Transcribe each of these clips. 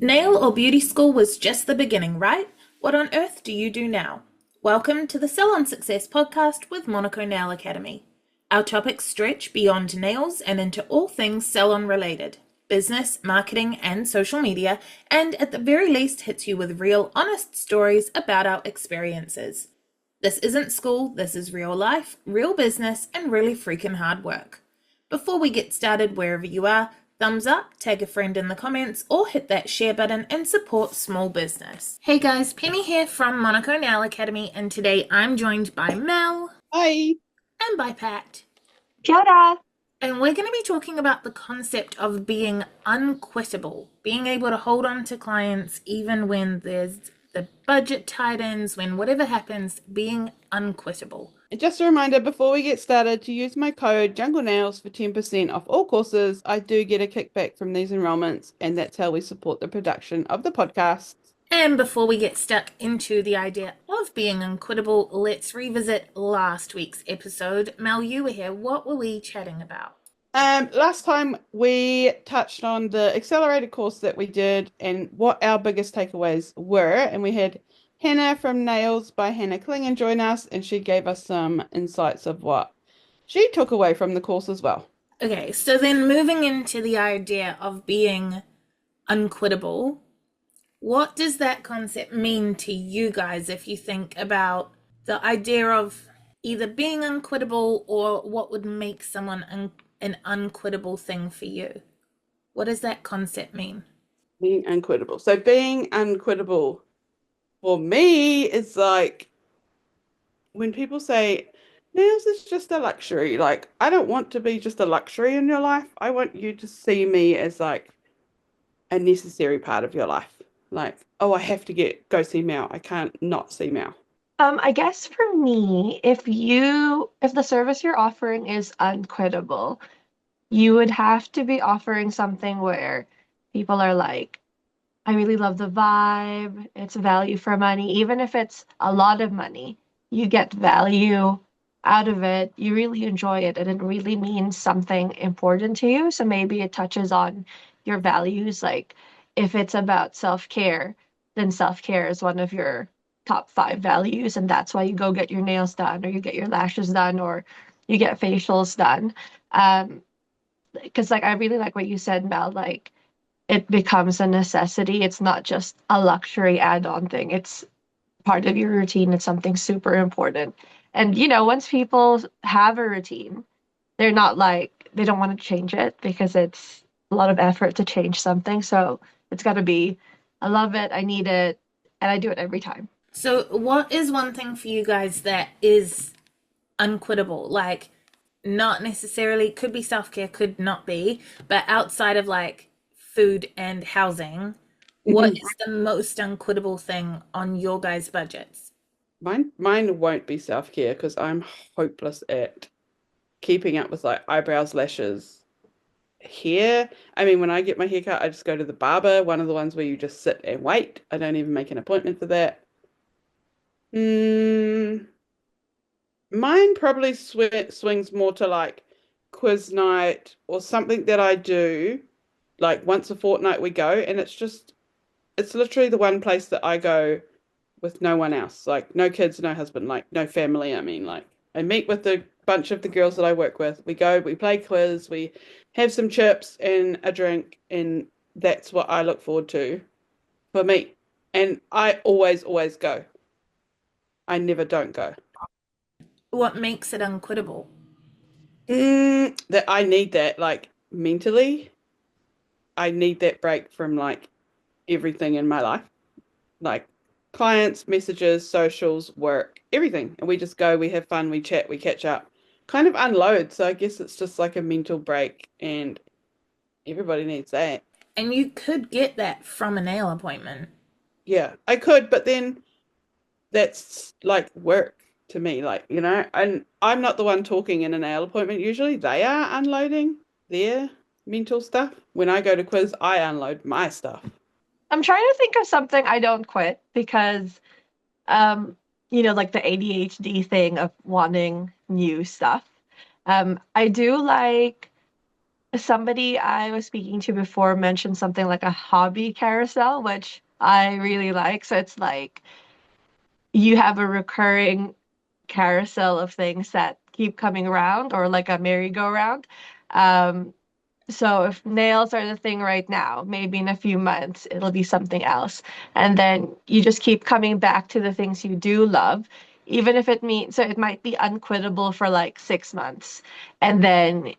Nail or beauty school was just the beginning, right? What on earth do you do now? Welcome to the Salon Success Podcast with Monaco Nail Academy. Our topics stretch beyond nails and into all things salon related, business, marketing, and social media, and at the very least hits you with real, honest stories about our experiences. This isn't school, this is real life, real business, and really freaking hard work. Before we get started wherever you are, thumbs up, tag a friend in the comments, or hit that share button and support small business. Hey guys, Penny here from Monaco Nail Academy, and today I'm joined by Mel. Hi. And by Pat. Kia ora. And we're going to be talking about the concept of being unquittable, being able to hold on to clients even when there's the budget tightens, when whatever happens, being unquittable. And just a reminder before we get started to use my code Jungle Nails for 10% off all courses. I do get a kickback from these enrollments, and that's how we support the production of the podcast. And before we get stuck into the idea of being unquittable, let's revisit last week's episode. Mel, you were here. What were we chatting about? Last time we touched on the accelerated course that we did and what our biggest takeaways were, and we had Hannah from Nails by Hannah Klingen join us, and she gave us some insights of what she took away from the course as well. Okay, so then moving into the idea of being unquittable, what does that concept mean to you guys if you think about the idea of either being unquittable or what would make someone an unquittable thing for you? What does that concept mean? Being unquittable. So being unquittable for me is like when people say nails is just a luxury. Like, I don't want to be just a luxury in your life. I want you to see me as like a necessary part of your life. Like, oh, I have to go see Mel. I can't not see Mel. I guess for me, if the service you're offering is unquittable, you would have to be offering something where people are like, I really love the vibe, it's value for money, even if it's a lot of money, you get value out of it, you really enjoy it, and it really means something important to you. So maybe it touches on your values, like if it's about self-care, then self-care is one of your top 5 values, and that's why you go get your nails done, or you get your lashes done, or you get facials done. Because like I really like what you said, Mel, like it becomes a necessity. It's not just a luxury add-on thing. It's part of your routine. It's something super important. And once people have a routine, they're not like they don't want to change it because it's a lot of effort to change something. So it's got to be, I love it, I need it, and I do it every time. So what is one thing for you guys that is unquittable? Like, not necessarily, could be self-care, could not be, but outside of like food and housing, what is the most unquittable thing on your guys' budgets? Mine won't be self-care because I'm hopeless at keeping up with like eyebrows, lashes, hair. I mean, when I get my hair cut, I just go to the barber, one of the ones where you just sit and wait. I don't even make an appointment for that. Mine probably swings more to like quiz night or something that I do like once a fortnight we go, and it's literally the one place that I go with no one else, like no kids, no husband, like no family. I mean, like I meet with a bunch of the girls that I work with. We go, we play quiz, we have some chips and a drink, and that's what I look forward to for me. And I always go. I never don't go. What makes it unquittable? That I need that, like mentally, I need that break from like everything in my life, like clients, messages, socials, work, everything. And we just go, we have fun, we chat, we catch up, kind of unload. So I guess it's just like a mental break, and everybody needs that. And you could get that from a nail appointment. Yeah, I could, but then that's like work to me, like, and I'm not the one talking in a nail appointment. Usually they are unloading their mental stuff. When I go to quiz, I unload my stuff. I'm trying to think of something I don't quit because, like the ADHD thing of wanting new stuff. I do like somebody I was speaking to before mentioned something like a hobby carousel, which I really like. So it's like you have a recurring carousel of things that keep coming around, or like a merry-go-round. Um, so if nails are the thing right now, maybe in a few months it'll be something else. And then you just keep coming back to the things you do love, even if it means, so it might be unquittable for like 6 months. And then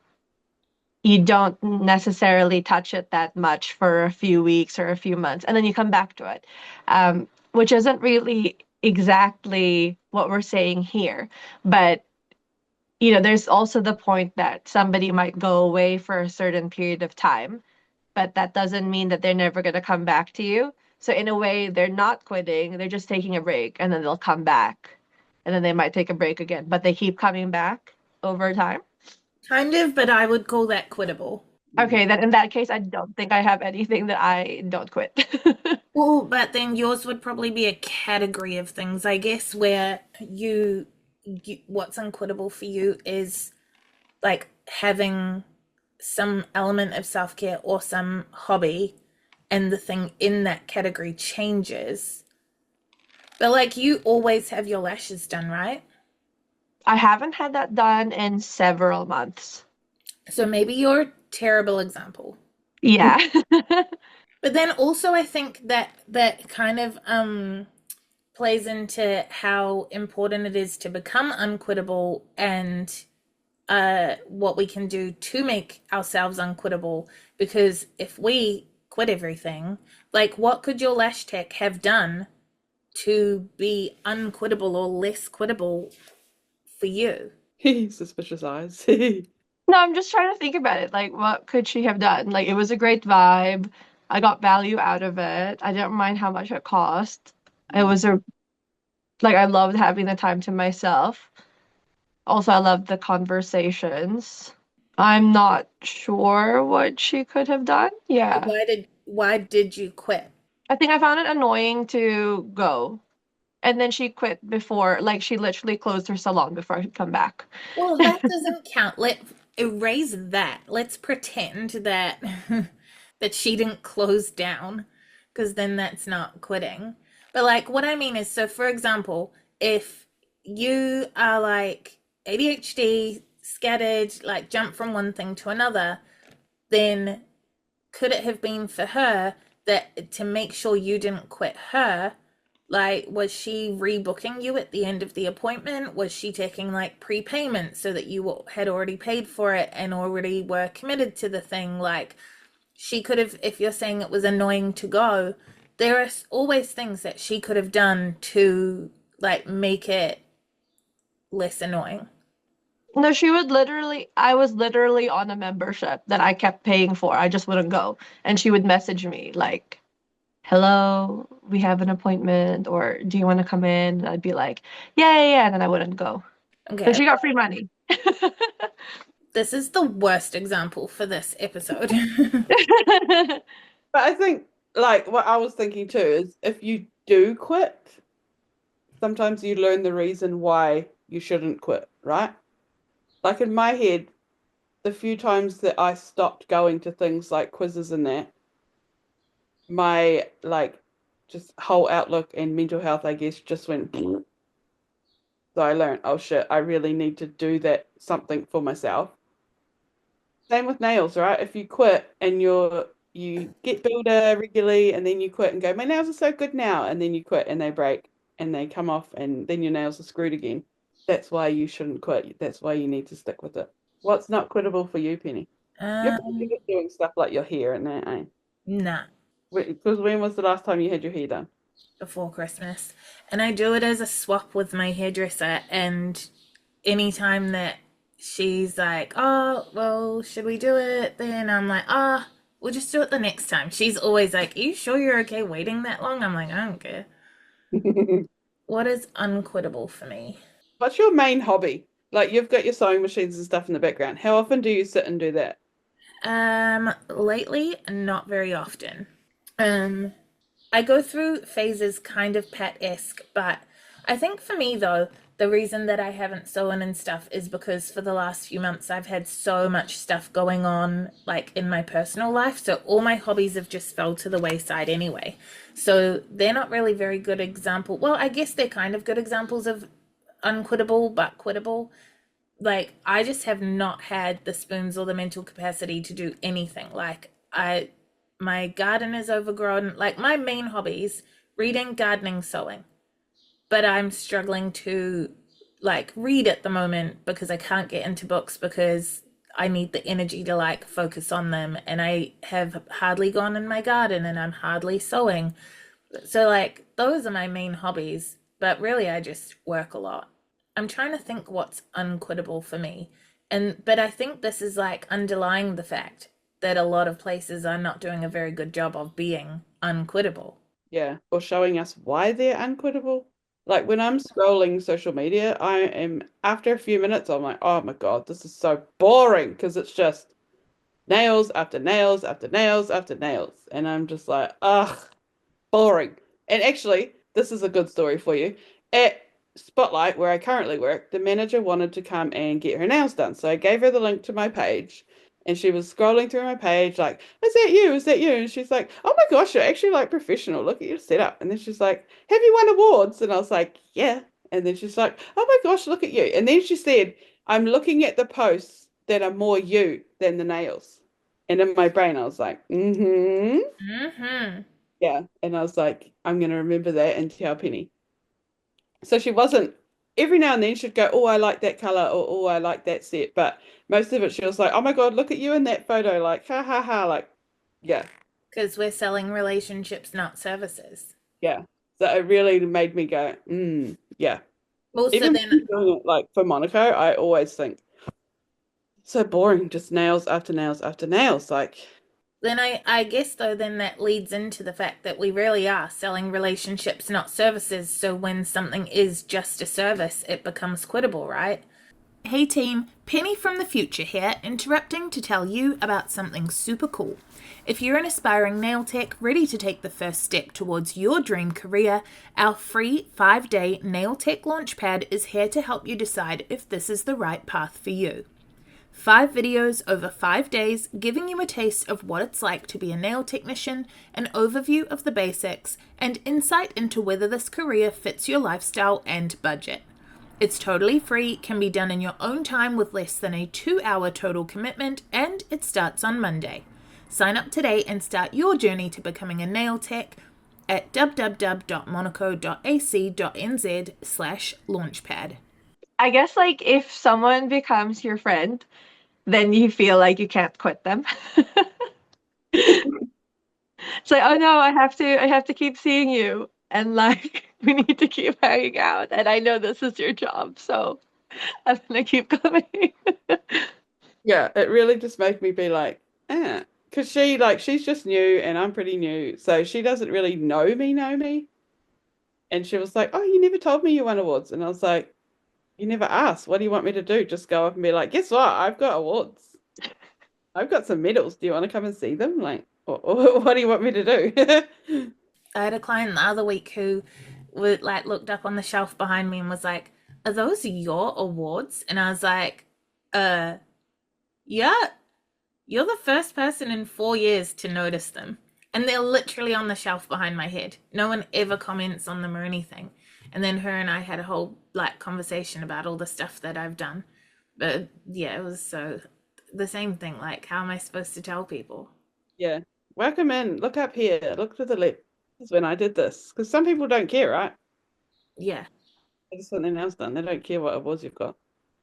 you don't necessarily touch it that much for a few weeks or a few months, and then you come back to it, which isn't really exactly what we're saying here. But there's also the point that somebody might go away for a certain period of time, but that doesn't mean that they're never going to come back to you. So in a way, they're not quitting, they're just taking a break, and then they'll come back, and then they might take a break again, but they keep coming back over time. Kind of, but I would call that quittable. Okay, then in that case, I don't think I have anything that I don't quit. Well, but then yours would probably be a category of things, I guess, where what's unquittable for you is like having some element of self-care or some hobby, and the thing in that category changes. But like you always have your lashes done, right? I haven't had that done in several months. So maybe you're a terrible example. Yeah. But then also I think that kind of plays into how important it is to become unquittable, and what we can do to make ourselves unquittable. Because if we quit everything, like what could your lash tech have done to be unquittable or less quittable for you? Suspicious eyes. No, I'm just trying to think about it. Like, what could she have done? Like, it was a great vibe. I got value out of it. I didn't mind how much it cost. It was I loved having the time to myself. Also, I loved the conversations. I'm not sure what she could have done. Yeah. Why did you quit? I think I found it annoying to go. And then she quit before, like, she literally closed her salon before I could come back. Well, that doesn't count. Let's erase that. Let's pretend that that she didn't close down, because then that's not quitting. But like what I mean is, so for example, if you are like ADHD, scattered, like jump from one thing to another, then could it have been for her that to make sure you didn't quit her, like, was she rebooking you at the end of the appointment? Was she taking like prepayment so that you had already paid for it and already were committed to the thing? Like, she could have, if you're saying it was annoying to go, there are always things that she could have done to like make it less annoying. No, I was literally on a membership that I kept paying for. I just wouldn't go. And she would message me like, hello, we have an appointment, or do you want to come in? And I'd be like, yeah, yeah, yeah. And then I wouldn't go. Okay, But she got free money. this is the worst example for this episode. But I think, like, what I was thinking too is if you do quit, sometimes you learn the reason why you shouldn't quit, right? Like in my head, the few times that I stopped going to things like quizzes and that, my like just whole outlook and mental health, I guess, just went. So I learned, oh shit, I really need to do that something for myself. Same with nails, right? If you quit and you get builder regularly and then you quit and go, my nails are so good now, and then you quit and they break and they come off and then your nails are screwed again. That's why you shouldn't quit. That's why you need to stick with it. What's not quittable for you, Penny? You're probably good doing stuff like your hair and that, eh? Nah, Because when was the last time you had your hair done? before Christmas. And I do it as a swap with my hairdresser, and anytime that she's like, oh, well, should we do it? Then I'm like, oh, we'll just do it the next time. She's always like, are you sure you're okay waiting that long? I'm like, I don't care. What is unquittable for me? What's your main hobby? Like you've got your sewing machines and stuff in the background. How often do you sit and do that? Lately, not very often. I go through phases kind of Pat-esque, but I think for me though, the reason that I haven't sewn and stuff is because for the last few months I've had so much stuff going on like in my personal life. So all my hobbies have just fell to the wayside anyway. So they're not really very good example. Well, I guess they're kind of good examples of unquittable but quittable. Like I just have not had the spoons or the mental capacity to do anything. Like my garden is overgrown. Like my main hobbies, reading, gardening, sewing. But I'm struggling to like read at the moment because I can't get into books because I need the energy to like focus on them, and I have hardly gone in my garden and I'm hardly sewing. So like those are my main hobbies, but really I just work a lot. I'm trying to think what's unquittable for me. But I think this is like underlying the fact that a lot of places are not doing a very good job of being unquittable. Yeah, or showing us why they're unquittable. Like when I'm scrolling social media, I am, after a few minutes, I'm like, oh my God, this is so boring because it's just nails after nails after nails after nails. And I'm just like, ugh, boring. And actually, this is a good story for you. At Spotlight, where I currently work, the manager wanted to come and get her nails done. So I gave her the link to my page. And she was scrolling through my page like, is that you? Is that you? And she's like, oh my gosh, you're actually like professional. Look at your setup. And then she's like, have you won awards? And I was like, yeah. And then she's like, oh my gosh, look at you. And then she said, I'm looking at the posts that are more you than the nails. And in my brain, I was like, mm-hmm. Mm-hmm. Yeah. And I was like, I'm going to remember that and tell Penny. So she wasn't, every now and then she'd go, oh, I like that color, or oh, I like that set. But most of it, she was like, oh my God, look at you in that photo. Like, ha ha ha. Like, yeah, Because we're selling relationships, not services. yeah. So it really made me go, yeah. Also, Even then doing it like for Monaco, I always think, so boring, just nails after nails after nails. Like, I guess though then that leads into the fact that we really are selling relationships, not services. So when something is just a service, it becomes quittable, right? Hey team, Penny from the future here, interrupting to tell you about something super cool. If you're an aspiring nail tech ready to take the first step towards your dream career, our free 5-day Nail Tech Launchpad is here to help you decide if this is the right path for you. 5 videos over 5 days, giving you a taste of what it's like to be a nail technician, an overview of the basics, and insight into whether this career fits your lifestyle and budget. It's totally free, can be done in your own time with less than a 2-hour total commitment, and it starts on Monday. Sign up today and start your journey to becoming a nail tech at www.monaco.ac.nz/launchpad. I guess like if someone becomes your friend, then you feel like you can't quit them. It's like, oh no, I have to keep seeing you, and like we need to keep hanging out, and I know this is your job, so I'm gonna keep coming. yeah, it really just made me be like, because she's just new and I'm pretty new. So she doesn't really know me. And she was like, oh, you never told me you won awards. And I was like, you never asked. What do you want me to do? Just go up and be like, guess what? I've got awards. I've got some medals. Do you want to come and see them? Like, or what do you want me to do? I had a client the other week who would like looked up on the shelf behind me and was like, "Are those your awards?" And I was like, yeah, you're the first person in 4 years to notice them." And they're literally on the shelf behind my head. No one ever comments on them or anything. And then her and I had a whole like conversation about all the stuff that I've done. But yeah, it was so the same thing. Like, how am I supposed to tell people? Yeah. Welcome in. Look up here. Look to the left. That's when I did this. Because some people don't care, right? Yeah. They just want their nails done. They don't care what awards you've got.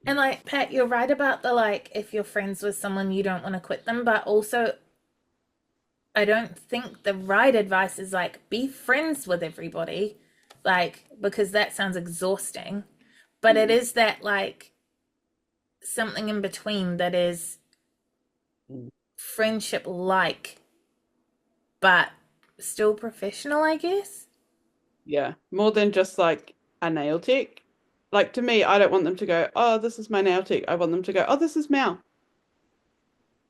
And like, Pat, you're right about the like, if you're friends with someone, you don't want to quit them. But also, I don't think the right advice is like, be friends with everybody. Like, because that sounds exhausting. But it is that like something in between that is friendship like, but still professional, I guess. Yeah. More than just like a nail tech. Like to me, I don't want them to go, oh, this is my nail tech. I want them to go, oh, this is Mel.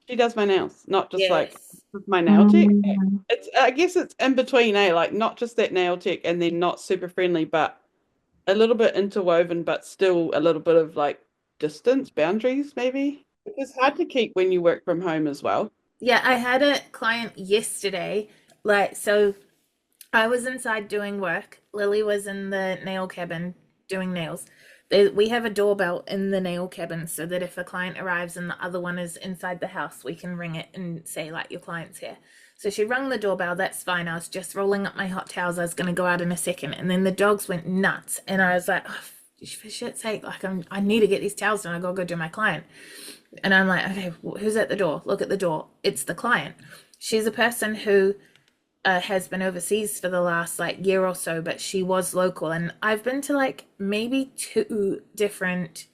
She does my nails, not just like Yes. this is my nail tech. Mm. I guess it's in between, like not just that nail tech and then not super friendly, but a little bit interwoven, but still a little bit of like distance, boundaries, maybe. It's hard to keep when you work from home as well. Yeah, I had a client yesterday, so I was inside doing work. Lily was in the nail cabin doing nails. We have a doorbell in the nail cabin so that if a client arrives and the other one is inside the house, we can ring it and say, like, your client's here. So she rung the doorbell. That's fine. I was just rolling up my hot towels. I was going to go out in a second. And then the dogs went nuts. And I was like, oh, for shit's sake, like, I need to get these towels done. I got to go do my client. And I'm like, okay, who's at the door? Look at the door. It's the client. She's a person who has been overseas for the last like year or so, but she was local. And I've been to like maybe 2 different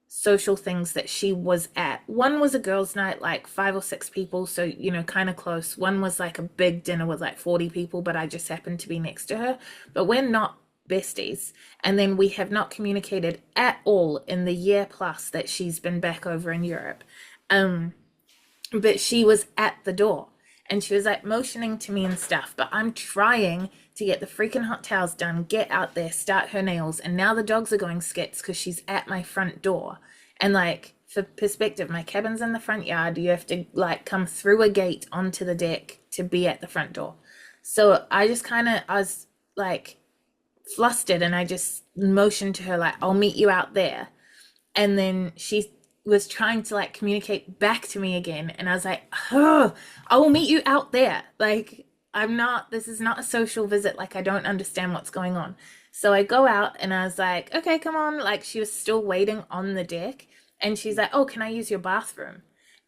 social things that she was at. One was a girls' night, like 5 or 6 people, so you know, kind of close. One was like a big dinner with like 40 people, but I just happened to be next to her. But we're not besties. And then we have not communicated at all in the year plus that she's been back over in Europe. But she was at the door and she was like motioning to me and stuff, but I'm trying to get the freaking hot towels done, get out there, start her nails, and now the dogs are going skits because she's at my front door. And like, for perspective, my cabin's in the front yard. You have to like come through a gate onto the deck to be at the front door. So I was like flustered and I just motioned to her like, I'll meet you out there. And then she was trying to like communicate back to me again, and I was like, oh, I will meet you out there. Like, this is not a social visit. Like, I don't understand what's going on. So I go out and I was like, okay, come on. Like, she was still waiting on the deck and she's like, oh, can I use your bathroom?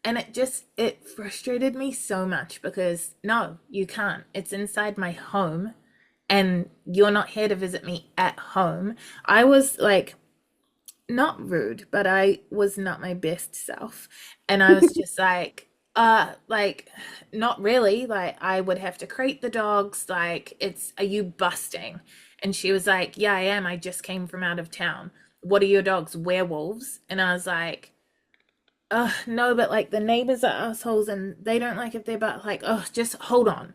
And it frustrated me so much because no, you can't. It's inside my home and you're not here to visit me at home. I was like, not rude, but I was not my best self. And I was just like, not really. Like, I would have to crate the dogs. Like, are you busting? And she was like, yeah, I am. I just came from out of town. What are your dogs? Werewolves? And I was like, no, but like the neighbors are assholes and they don't like if they're like, just hold on.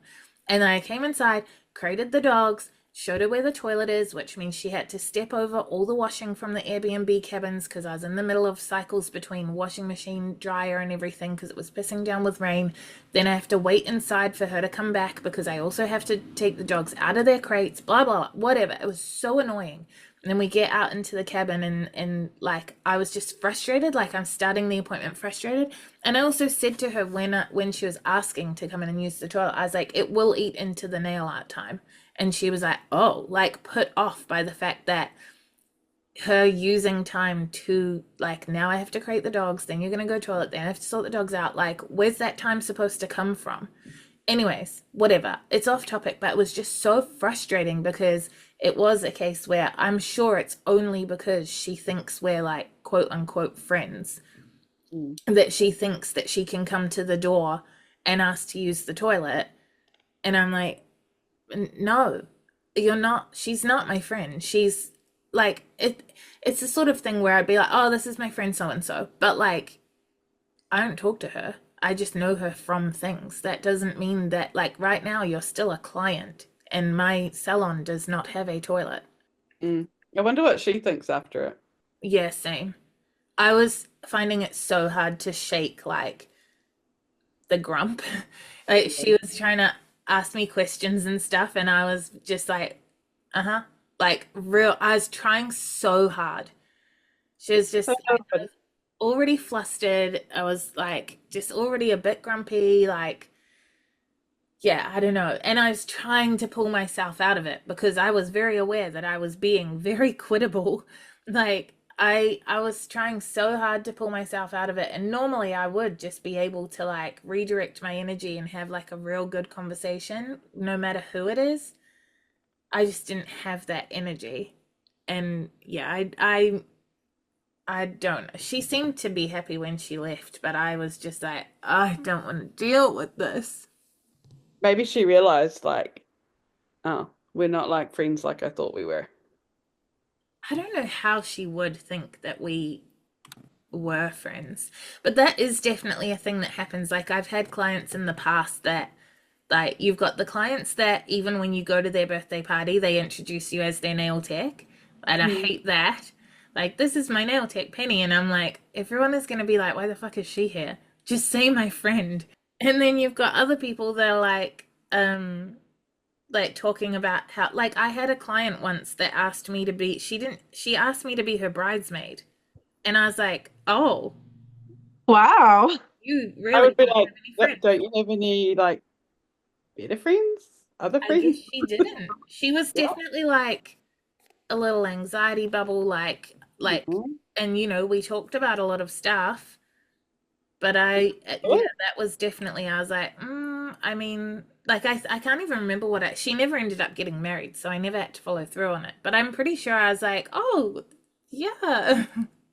And I came inside, crated the dogs, showed her where the toilet is, which means she had to step over all the washing from the Airbnb cabins because I was in the middle of cycles between washing machine, dryer, and everything because it was pissing down with rain. Then I have to wait inside for her to come back because I also have to take the dogs out of their crates, blah, blah, blah, whatever. It was so annoying. And then we get out into the cabin and like, I was just frustrated. Like, I'm starting the appointment frustrated. And I also said to her when she was asking to come in and use the toilet, I was like, it will eat into the nail art time. And she was like, oh, like put off by the fact that her using time to like, now I have to crate the dogs, then you're going to go toilet, then I have to sort the dogs out. Like, where's that time supposed to come from? Anyways, whatever. It's off topic, but it was just so frustrating because it was a case where I'm sure it's only because she thinks we're like quote unquote friends that she thinks that she can come to the door and ask to use the toilet. And I'm like, no, you're not. She's not my friend. She's like, it's the sort of thing where I'd be like, oh, this is my friend so-and-so. But like, I don't talk to her. I just know her from things. That doesn't mean that like right now you're still a client and my salon does not have a toilet. I wonder what she thinks after it. Yeah, same. I was finding it so hard to shake like the grump. Like, she was trying to ask me questions and stuff and I was just like, like I was trying so hard. She was just already flustered. I was like just already a bit grumpy, like, yeah, I don't know. And I was trying to pull myself out of it because I was very aware that I was being very quittable. Like, I was trying so hard to pull myself out of it, and normally I would just be able to like redirect my energy and have like a real good conversation no matter who it is. I just didn't have that energy. And yeah, I don't know. She seemed to be happy when she left, but I was just like, I don't want to deal with this. Maybe she realized like, oh, we're not like friends like I thought we were. I don't know how she would think that we were friends, but that is definitely a thing that happens. Like, I've had clients in the past that, like, you've got the clients that even when you go to their birthday party, they introduce you as their nail tech. And I hate that. Like, this is my nail tech, Penny. And I'm like, everyone is going to be like, why the fuck is she here? Just say my friend. And then you've got other people that are like talking about how, like, I had a client once that asked me to be, she asked me to be her bridesmaid. And I was like, oh, Wow. you I really would be don't like, have any friends. don't you have any like better friends? Other I guess friends? she didn't. She was Yeah. definitely like a little anxiety bubble, like, Mhm. and we talked about a lot of stuff, but yeah, Good. that was definitely, I was like, I mean, like, I can't even remember she never ended up getting married, so I never had to follow through on it, but I'm pretty sure I was like, oh, yeah,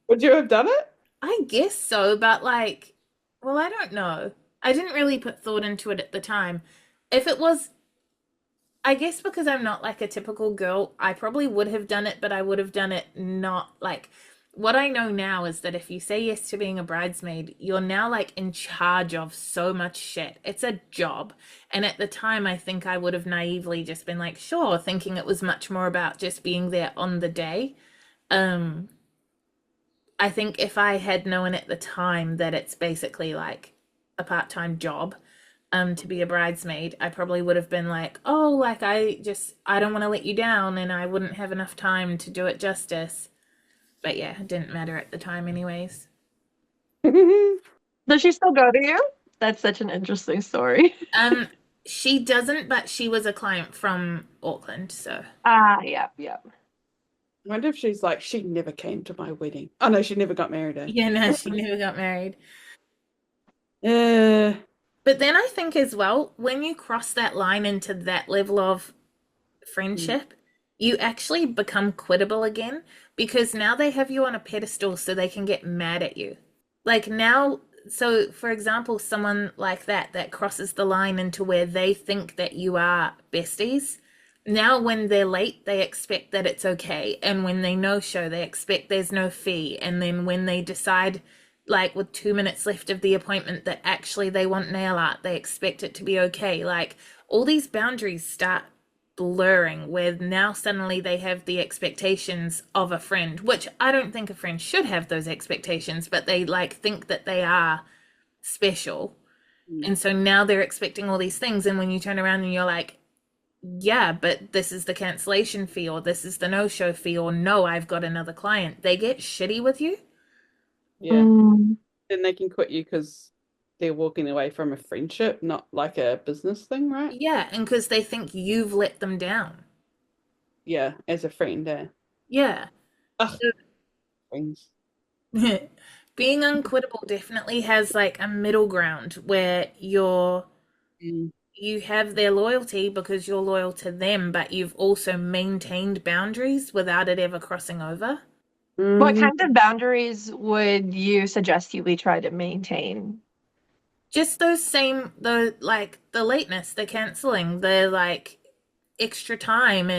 Would you have done it? I guess so, but like, well, I don't know. I didn't really put thought into it at the time. If it was, I guess because I'm not like a typical girl, I probably would have done it, but I would have done it not like what I know now is that if you say yes to being a bridesmaid, you're now like in charge of so much shit. It's a job. And at the time, I think I would have naively just been like, sure, thinking it was much more about just being there on the day. Um, I think if I had known at the time that it's basically like a part-time job, to be a bridesmaid, I probably would have been like, oh, like I don't want to let you down and I wouldn't have enough time to do it justice. But yeah, it didn't matter at the time anyways. Does she still go to you? That's such an interesting story. Um, she doesn't, but she was a client from Auckland, so Ah, yep, yep. I wonder if she's like, she never came to my wedding. Oh no, she never got married. yeah, no, she never got married. Uh, But then I think as well, when you cross that line into that level of friendship, you actually become quittable again because now they have you on a pedestal so they can get mad at you. Like now, so for example, someone like that crosses the line into where they think that you are besties. Now, when they're late, they expect that it's okay. And when they no show, they expect there's no fee. And then when they decide, like with 2 minutes left of the appointment, that actually they want nail art, they expect it to be okay. Like all these boundaries start blurring where now suddenly they have the expectations of a friend, which I don't think a friend should have those expectations, but they like think that they are special. And so now they're expecting all these things. And when you turn around and you're like, yeah, but this is the cancellation fee, or this is the no-show fee, or no, I've got another client, they get shitty with you. yeah. Mm. Then they can quit you because they're walking away from a friendship, not like a business thing, right? Yeah, and because they think you've let them down. Yeah, as a friend, Yeah. Ugh, friends. Being unquittable definitely has like a middle ground where you have their loyalty because you're loyal to them, but you've also maintained boundaries without it ever crossing over. What Mm, kind of boundaries would you suggest we try to maintain? Just those same, the like the lateness, the canceling, the like extra time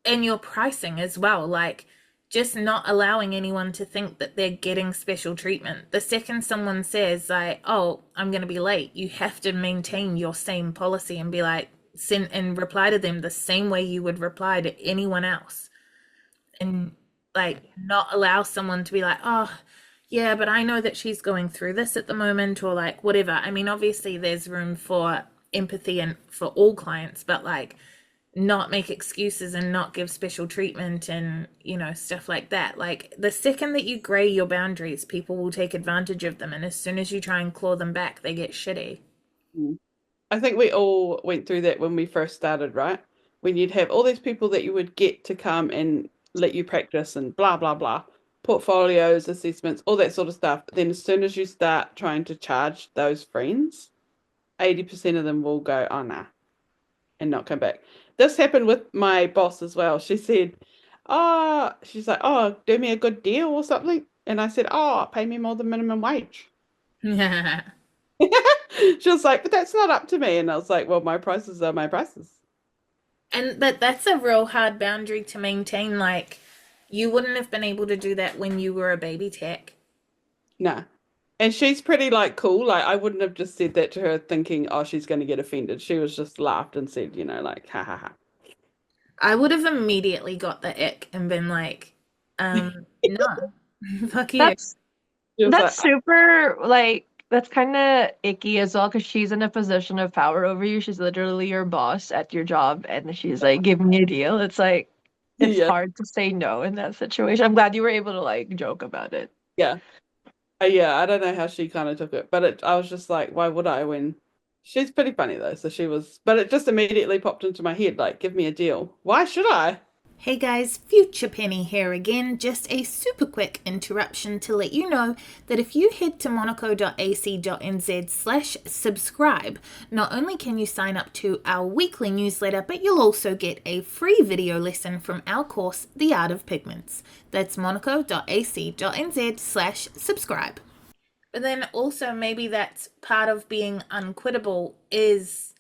and your pricing as well. Like just not allowing anyone to think that they're getting special treatment. The second someone says like, "Oh, I'm going to be late," you have to maintain your same policy and be like send and reply to them the same way you would reply to anyone else. And like not allow someone to be like, "Oh, yeah, but I know that she's going through this at the moment," or like whatever. I mean, obviously there's room for empathy and for all clients, but like not make excuses and not give special treatment and stuff like that. Like the second that you gray your boundaries, people will take advantage of them, and as soon as you try and claw them back, they get shitty. I think we all went through that when we first started, right? When you'd have all these people that you would get to come and let you practice and blah, blah, blah, portfolios, assessments, all that sort of stuff. But then as soon as you start trying to charge those friends, 80% of them will go, oh, nah, and not come back. This happened with my boss as well. She said, oh, she's like, oh, do me a good deal or something. And I said, oh, pay me more than minimum wage. Yeah. She was like, but that's not up to me. And I was like, well, my prices are my prices. And but that's a real hard boundary to maintain. Like you wouldn't have been able to do that when you were a baby tech. No. And she's pretty like cool. Like I wouldn't have just said that to her thinking, oh, she's going to get offended. She was just laughed and said, like, ha ha ha. I would have immediately got the ick and been like, no, fuck you. That's She was that's like, super like that's kind of icky as well because she's in a position of power over you. She's literally your boss at your job, and she's like giving you a deal. It's like it's yeah, hard to say no in that situation. I'm glad you were able to like joke about it. yeah. Yeah, I don't know how she kind of took it, but I was just like, why would I when she's pretty funny though, so she was, but it just immediately popped into my head, like, give me a deal. Why should I? Hey guys, Future Penny here again. Just a super quick interruption to let you know that if you head to monaco.ac.nz/subscribe, not only can you sign up to our weekly newsletter, but you'll also get a free video lesson from our course, The Art of Pigments. That's monaco.ac.nz/subscribe. But then also maybe that's part of being unquittable is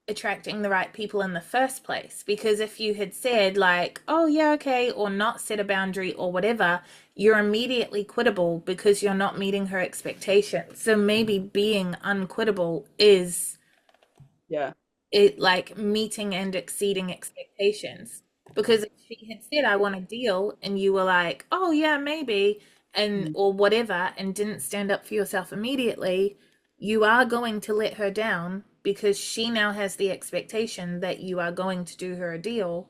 attracting the right people in the first place, because if you had said like, oh yeah, okay, or not set a boundary or whatever, you're immediately quittable because you're not meeting her expectations. So maybe being unquittable is Yeah, it like meeting and exceeding expectations. Because if she had said I want a deal and you were like, oh yeah, maybe, and or whatever, and didn't stand up for yourself immediately, you are going to let her down because she now has the expectation that you are going to do her a deal.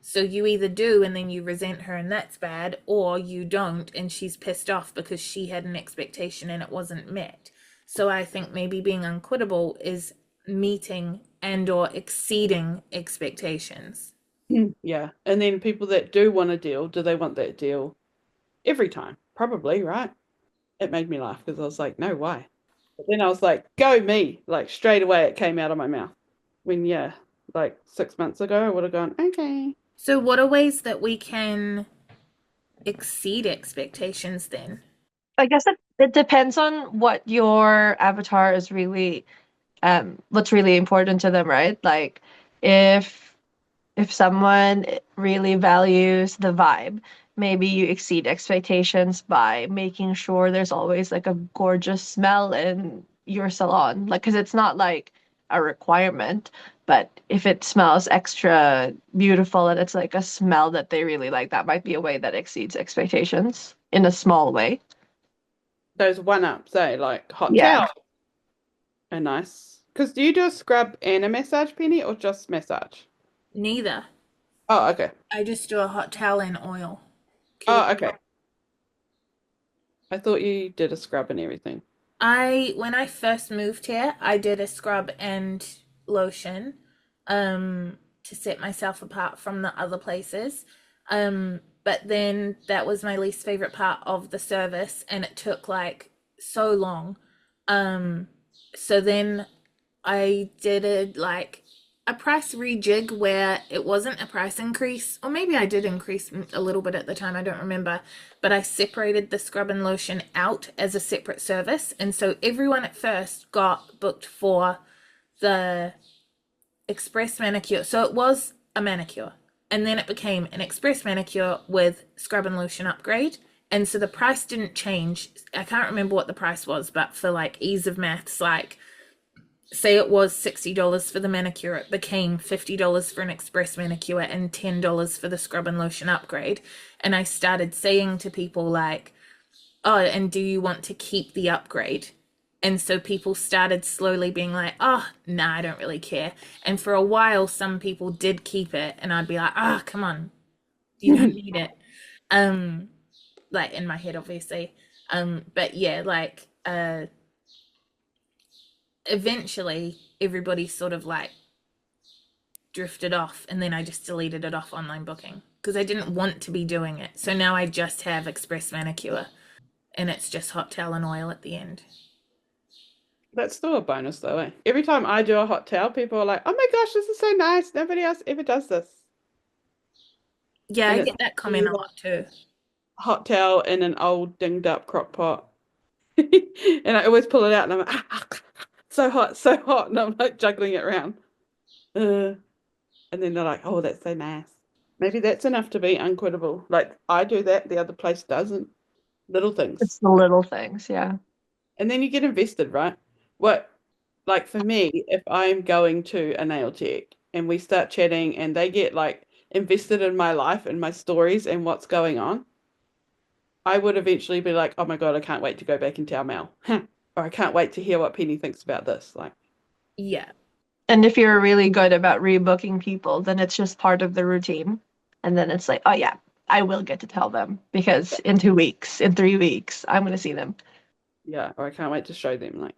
So you either do and then you resent her and that's bad, or you don't and she's pissed off because she had an expectation and it wasn't met. So I think maybe being unquittable is meeting and or exceeding expectations. yeah. And then people that do want a deal, do they want that deal every time? Probably, right? It made me laugh because I was like, no, why? But then I was like, go me. Like straight away it came out of my mouth. When, yeah, like 6 months ago, I would have gone, okay. So what are ways that we can exceed expectations then? I guess it depends on what your avatar is really what's really important to them, right? Like if someone really values the vibe, maybe you exceed expectations by making sure there's always like a gorgeous smell in your salon. Like, because it's not like a requirement, but if it smells extra beautiful and it's like a smell that they really like, that might be a way that exceeds expectations in a small way. Those one-ups, say, like hot Yeah. towel are nice. Because do you do a scrub and a massage, Penny, or just massage? Neither. Oh, okay. I just do a hot towel and oil. Oh, okay. I thought you did a scrub and everything. When I first moved here, I did a scrub and lotion to set myself apart from the other places. But then that was my least favorite part of the service and it took like so long. So then I did a price rejig where it wasn't a price increase, or maybe I did increase a little bit at the time, I don't remember, but I separated the scrub and lotion out as a separate service. And so everyone at first got booked for the express manicure. So it was a manicure, and then it became an express manicure with scrub and lotion upgrade. And so the price didn't change. I can't remember what the price was, but for like ease of maths, like say it was $60 for the manicure, it became $50 for an express manicure and $10 for the scrub and lotion upgrade. And I started saying to people like, oh, and do you want to keep the upgrade? And so people started slowly being like, oh, nah, I don't really care. And for a while, some people did keep it. And I'd be like, ah, oh, come on, you don't need it. Like in my head, obviously. But yeah, like, eventually everybody sort of like drifted off, and then I just deleted it off online booking because I didn't want to be doing it. So now I just have express manicure and it's just hot towel and oil at the end. That's still a bonus though, eh? Every time I do a hot towel, people are like, oh my gosh, this is so nice. Nobody else ever does this. Yeah, And I it's get that comment a lot too. hot towel in an old dinged up crock pot. And I always pull it out and I'm like, so hot, so hot. And I'm like juggling it around. And then they're like, oh, that's so nice. Maybe that's enough to be unquittable. Like I do that, the other place doesn't. Little things. It's the little things, yeah. And then you get invested, right? What, like for me, if I'm going to a nail tech and we start chatting and they get like invested in my life and my stories and what's going on, I would eventually be like, oh my God, I can't wait to go back and tell Mel. Or I can't wait to hear what Penny thinks about this. Like, Yeah. And if you're really good about rebooking people, then it's just part of the routine. And then it's like, oh yeah, I will get to tell them because in 2 weeks, in 3 weeks, I'm going to see them. yeah, or I can't wait to show them. Like,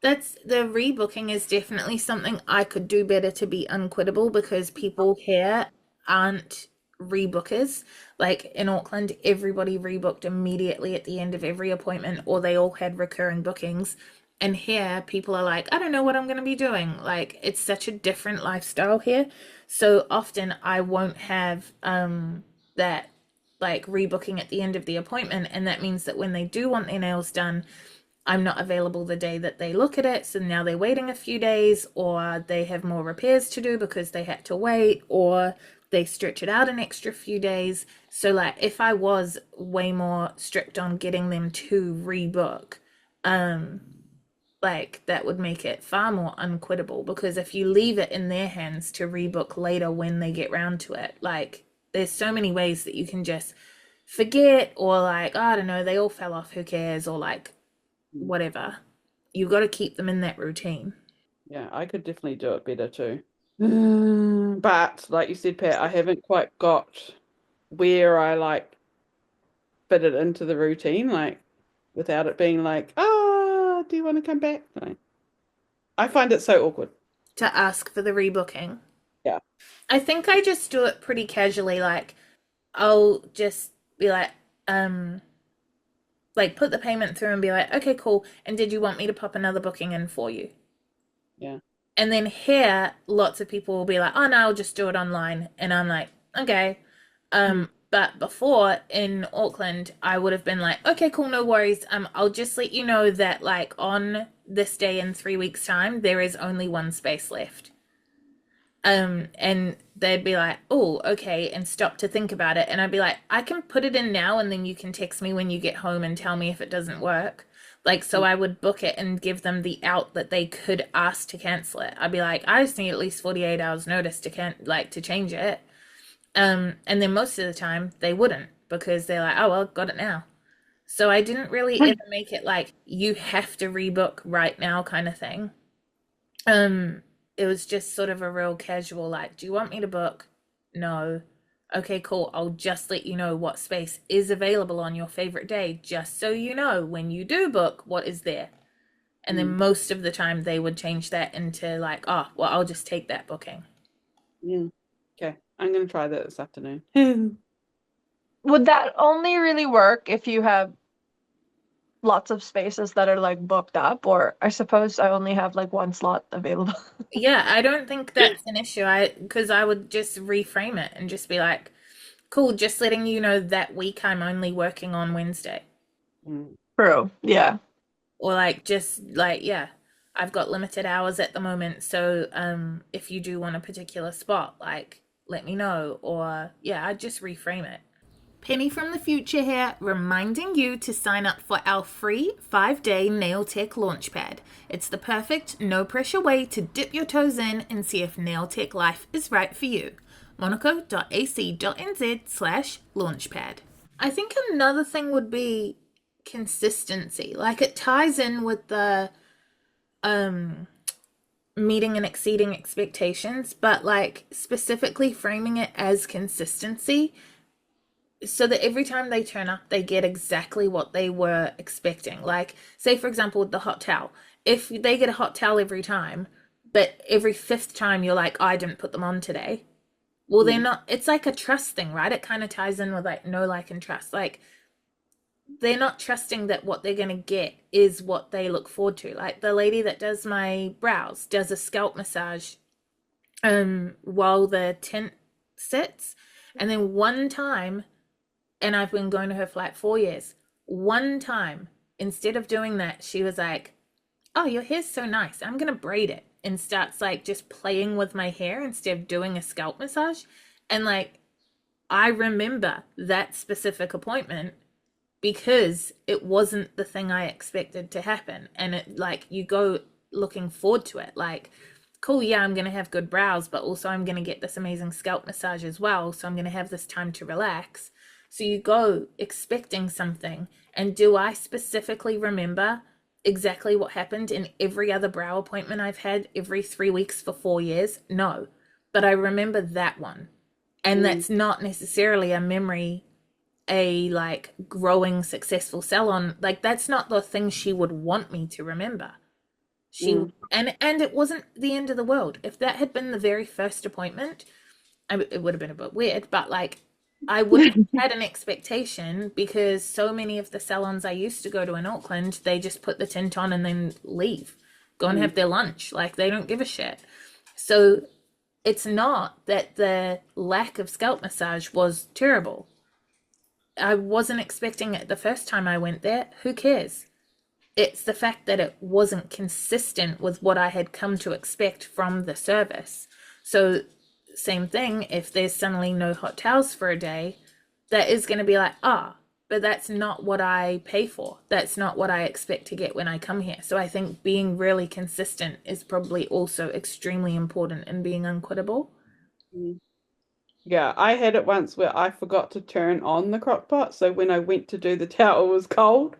That's the rebooking is definitely something I could do better to be unquittable, because people here aren't rebookers. Like in Auckland, everybody rebooked immediately at the end of every appointment, or they all had recurring bookings. And here, people are like, I don't know what I'm going to be doing. Like, it's such a different lifestyle here. So often I won't have that like rebooking at the end of the appointment. And that means that when they do want their nails done, I'm not available the day that they look at it. So now they're waiting a few days, or they have more repairs to do because they had to wait, or they stretch it out an extra few days. So like if I was way more strict on getting them to rebook, like that would make it far more unquittable, because if you leave it in their hands to rebook later when they get round to it, like there's so many ways that you can just forget, or like, oh, I don't know, they all fell off, who cares, or like whatever. You got to keep them in that routine. yeah, I could definitely do it better too. But like you said, Pat, I haven't quite got where I like fit it into the routine, like without it being like, ah, do you want to come back? Like, I find it so awkward. To ask for the rebooking. Yeah. I think I just do it pretty casually. Like I'll just be like put the payment through and be like, okay, cool. And did you want me to pop another booking in for you? Yeah. And then here, lots of people will be like, oh no, I'll just do it online. And I'm like, okay. But before in Auckland, I would have been like, okay, cool, no worries. I'll just let you know that like on this day in 3 weeks' time, there is only one space left. And they'd be like, oh, okay, and stop to think about it. And I'd be like, I can put it in now, and then you can text me when you get home and tell me if it doesn't work. Like, so I would book it and give them the out that they could ask to cancel it. I'd be like, I just need at least 48 hours notice to to change it. And then most of the time they wouldn't, because they're like, oh, well, got it now. So I didn't really ever make it like, you have to rebook right now kind of thing. It was just sort of a real casual, like, do you want me to book? No. Okay, cool. I'll just let you know what space is available on your favorite day, just so you know when you do book what is there. And then most of the time they would change that into like, oh, well, I'll just take that booking. Yeah. Okay. I'm going to try that this afternoon. Would that only really work if you have lots of spaces that are like booked up? Or I suppose I only have like one slot available. Yeah, I don't think that's an issue. Because I would just reframe it and just be like, cool, just letting you know that week I'm only working on Wednesday. True. Yeah. Or like just like, yeah, I've got limited hours at the moment, so if you do want a particular spot, like let me know. Or yeah, I'd just reframe it. Penny from the future here, reminding you to sign up for our free 5-day nail tech launchpad. It's the perfect, no pressure way to dip your toes in and see if nail tech life is right for you. monaco.ac.nz/launchpad. I think another thing would be consistency. Like it ties in with the meeting and exceeding expectations, but like specifically framing it as consistency, so that every time they turn up, they get exactly what they were expecting. Like, say, for example, with the hot towel. If they get a hot towel every time, but every 5th time you're like, oh, I didn't put them on today. Well, they're not, it's like a trust thing, right? It kind of ties in with like know, like, and trust. Like, they're not trusting that what they're going to get is what they look forward to. Like the lady that does my brows does a scalp massage while the tint sits. And then one time, and I've been going to her for like 4 years. One time, instead of doing that, she was like, oh, your hair's so nice. I'm going to braid it. And starts like just playing with my hair instead of doing a scalp massage. And like, I remember that specific appointment because it wasn't the thing I expected to happen. And it like, you go looking forward to it. Like, cool, yeah, I'm going to have good brows, but also I'm going to get this amazing scalp massage as well. So I'm going to have this time to relax. So you go expecting something. And do I specifically remember exactly what happened in every other brow appointment I've had every 3 weeks for 4 years? No. But I remember that one. And that's not necessarily a memory, a like growing successful salon. Like that's not the thing she would want me to remember. And it wasn't the end of the world. If that had been the very first appointment, it would have been a bit weird, but like I wouldn't have had an expectation because so many of the salons I used to go to in Auckland, they just put the tint on and then leave, go and have their lunch. Like they don't give a shit. So it's not that the lack of scalp massage was terrible. I wasn't expecting it the first time I went there. Who cares? It's the fact that it wasn't consistent with what I had come to expect from the service. So same thing, if there's suddenly no hot towels for a day, that is going to be like, but that's not what I pay for. That's not what I expect to get when I come here. So I think being really consistent is probably also extremely important in being unquittable. Yeah, I had it once where I forgot to turn on the crock pot. So when I went to do the towel, it was cold.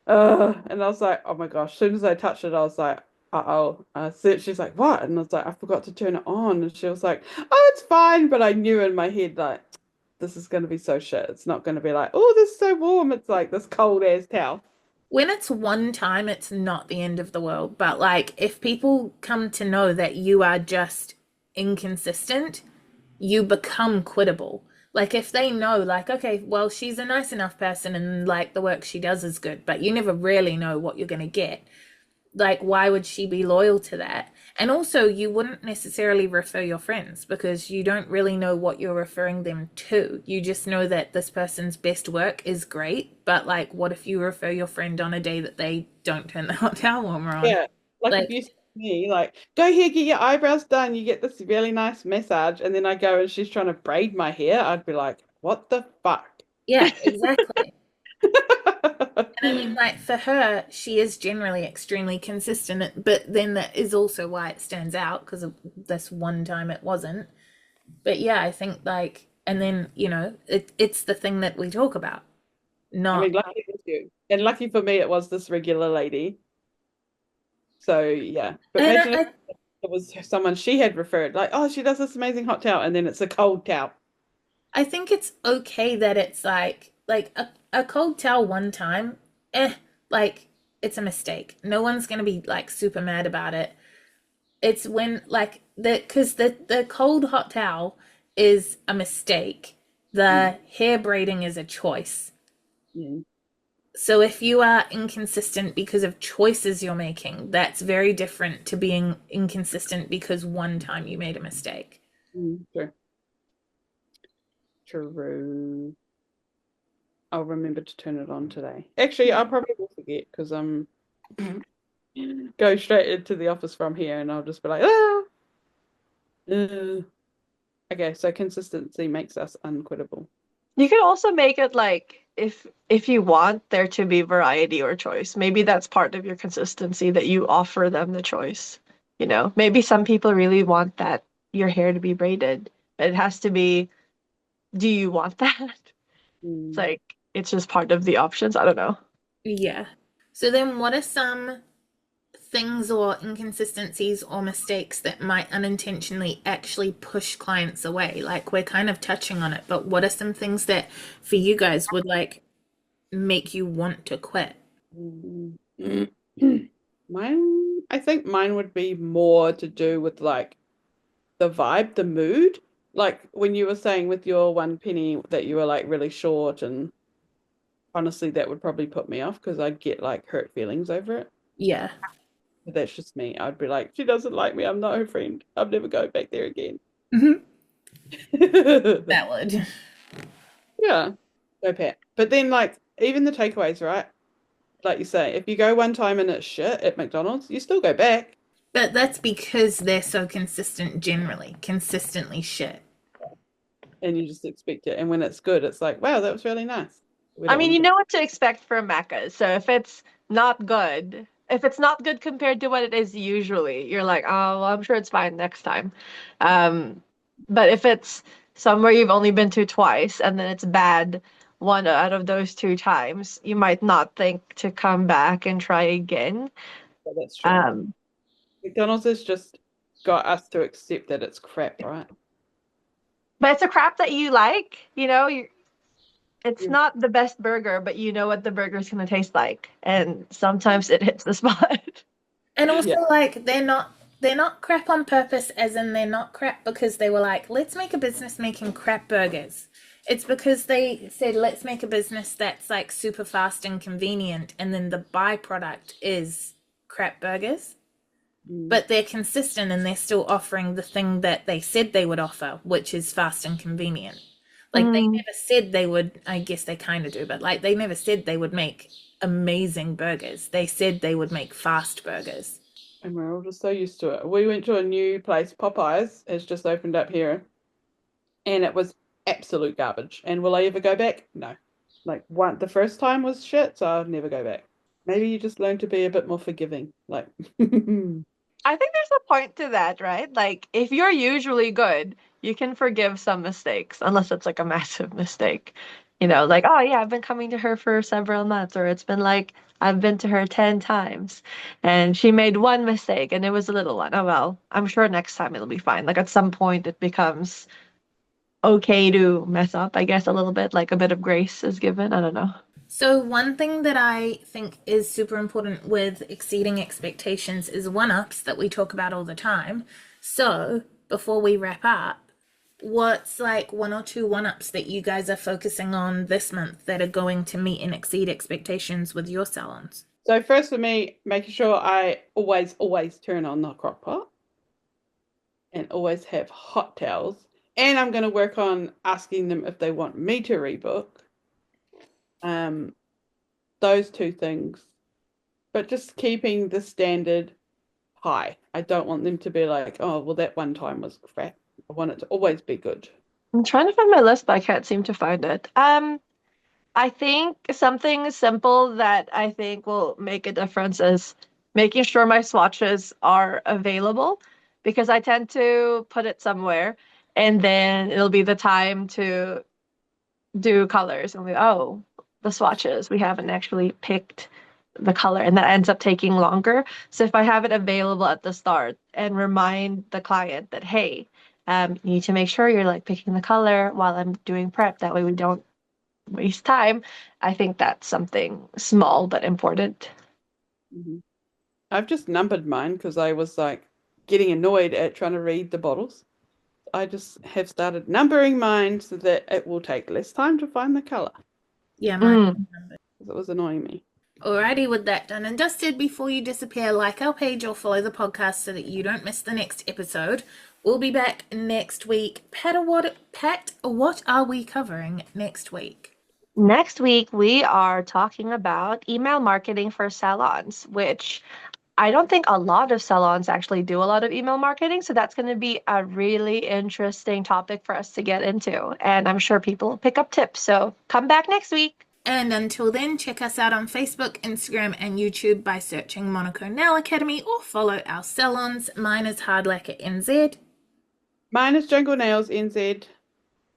And I was like, oh my gosh, as soon as I touched it, I was like, uh-oh. So she's like, what? And I was like, I forgot to turn it on. And she was like, oh, it's fine. But I knew in my head, like, this is going to be so shit. It's not going to be like, oh, this is so warm. It's like this cold ass towel. When it's one time, it's not the end of the world. But like, if people come to know that you are just inconsistent, you become quittable. Like if they know, like, okay, well, she's a nice enough person and like the work she does is good, but you never really know what you're going to get. Like, why would she be loyal to that? And also, you wouldn't necessarily refer your friends because you don't really know what you're referring them to. You just know that this person's best work is great, but like, what if you refer your friend on a day that they don't turn the hot towel warmer on? Yeah, like if you see me, like, go here, get your eyebrows done, you get this really nice massage, and then I go and she's trying to braid my hair, I'd be like, what the fuck? Yeah, exactly. And I mean, like for her, she is generally extremely consistent, but then that is also why it stands out because of this one time it wasn't. But yeah, I think like, and then, you know, it's the thing that we talk about. I mean, lucky for you. And lucky for me, it was this regular lady. So yeah, but imagine if it was someone she had referred, like, oh, she does this amazing hot towel, and then it's a cold towel. I think it's okay that it's like a cold towel one time, like it's a mistake. No one's gonna be like super mad about it. It's when like because the cold hot towel is a mistake. The hair braiding is a choice. So if you are inconsistent because of choices you're making, that's very different to being inconsistent because one time you made a mistake. True. I'll remember to turn it on today. Actually, I probably will forget because I'm go straight into the office from here and I'll just be like, Okay, so consistency makes us unquittable. You can also make it like if you want there to be variety or choice. Maybe that's part of your consistency that you offer them the choice. You know, maybe some people really want that your hair to be braided, but it has to be, do you want that? It's like it's just part of the options. I don't know. Yeah. So then what are some things or inconsistencies or mistakes that might unintentionally actually push clients away? Like we're kind of touching on it, but what are some things that for you guys would like make you want to quit? I think mine would be more to do with like the vibe, the mood. Like when you were saying with your one penny that you were like really short, and honestly that would probably put me off because I'd get like hurt feelings over it. Yeah. But that's just me. I'd be like, she doesn't like me. I'm not her friend. I'm never going back there again. That would. Yeah. Go Pat. But then like even the takeaways, right? Like you say, if you go one time and it's shit at McDonald's, you still go back. But that's because they're so consistent generally. Consistently shit. And you just expect it. And when it's good, it's like, wow, that was really nice. I mean, you know what to expect from Macca's. So if it's not good, if it's not good compared to what it is usually, you're like, oh, well, I'm sure it's fine next time. But if it's somewhere you've only been to twice and then it's bad one out of those two times, you might not think to come back and try again. Yeah, that's true. McDonald's has just got us to accept that it's crap, right? But it's a crap that you like, it's Yeah. not the best burger, but you know what the burger's gonna taste like, and sometimes it hits the spot. And also, Yeah. like, they're not crap on purpose, as in they're not crap because they were like, let's make a business making crap burgers. It's because they said, let's make a business that's like super fast and convenient, and then the byproduct is crap burgers. But they're consistent and they're still offering the thing that they said they would offer, which is fast and convenient. Like, they never said they would, I guess they kind of do, but like, they never said they would make amazing burgers. They said they would make fast burgers. And we're all just so used to it. We went to a new place, Popeyes has just opened up here, and it was absolute garbage. And will I ever go back? No. Like, the first time was shit, so I'll never go back. Maybe you just learn to be a bit more forgiving. Like, I think there's a point to that, right? Like, if you're usually good, you can forgive some mistakes, unless it's like a massive mistake. Like, oh yeah, I've been coming to her for several months, or it's been like I've been to her 10 times and she made one mistake and it was a little one. Oh well, I'm sure next time it'll be fine. Like, at some point it becomes okay to mess up, I guess, a little bit, like a bit of grace is given. I don't know. So one thing that I think is super important with exceeding expectations is one-ups that we talk about all the time. So before we wrap up, what's like one or two one-ups that you guys are focusing on this month that are going to meet and exceed expectations with your salons? so first for me, making sure I always turn on the crock pot and always have hot towels. And I'm going to work on asking them if they want me to rebook. Those two things. But just keeping the standard high. I don't want them to be like, oh, well, that one time was crap. I want it to always be good. I'm trying to find my list, but I can't seem to find it. I think something simple that I think will make a difference is making sure my swatches are available, because I tend to put it somewhere and then it'll be the time to do colors and oh, the swatches, we haven't actually picked the color, and that ends up taking longer. So if I have it available at the start and remind the client that, hey, you need to make sure you're like picking the color while I'm doing prep. That way we don't waste time. I think that's something small but important. I've just numbered mine because I was like getting annoyed at trying to read the bottles. I just have started numbering mine so that it will take less time to find the color. Yeah, mine. It was annoying me. Alrighty, with that done and dusted, before you disappear, like our page or follow the podcast so that you don't miss the next episode. We'll be back next week. Pat, what are we covering next week? Next week, we are talking about email marketing for salons, which I don't think a lot of salons actually do a lot of email marketing. So that's going to be a really interesting topic for us to get into. And I'm sure people will pick up tips. So come back next week. And until then, check us out on Facebook, Instagram, and YouTube by searching Monaco Nail Academy, or follow our salons. Mine is Hard Lacquer NZ. Mine is Jungle Nails NZ.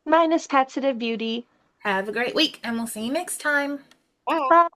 Mine is Pat Beauty. Have a great week, and we'll see you next time. Bye. Bye.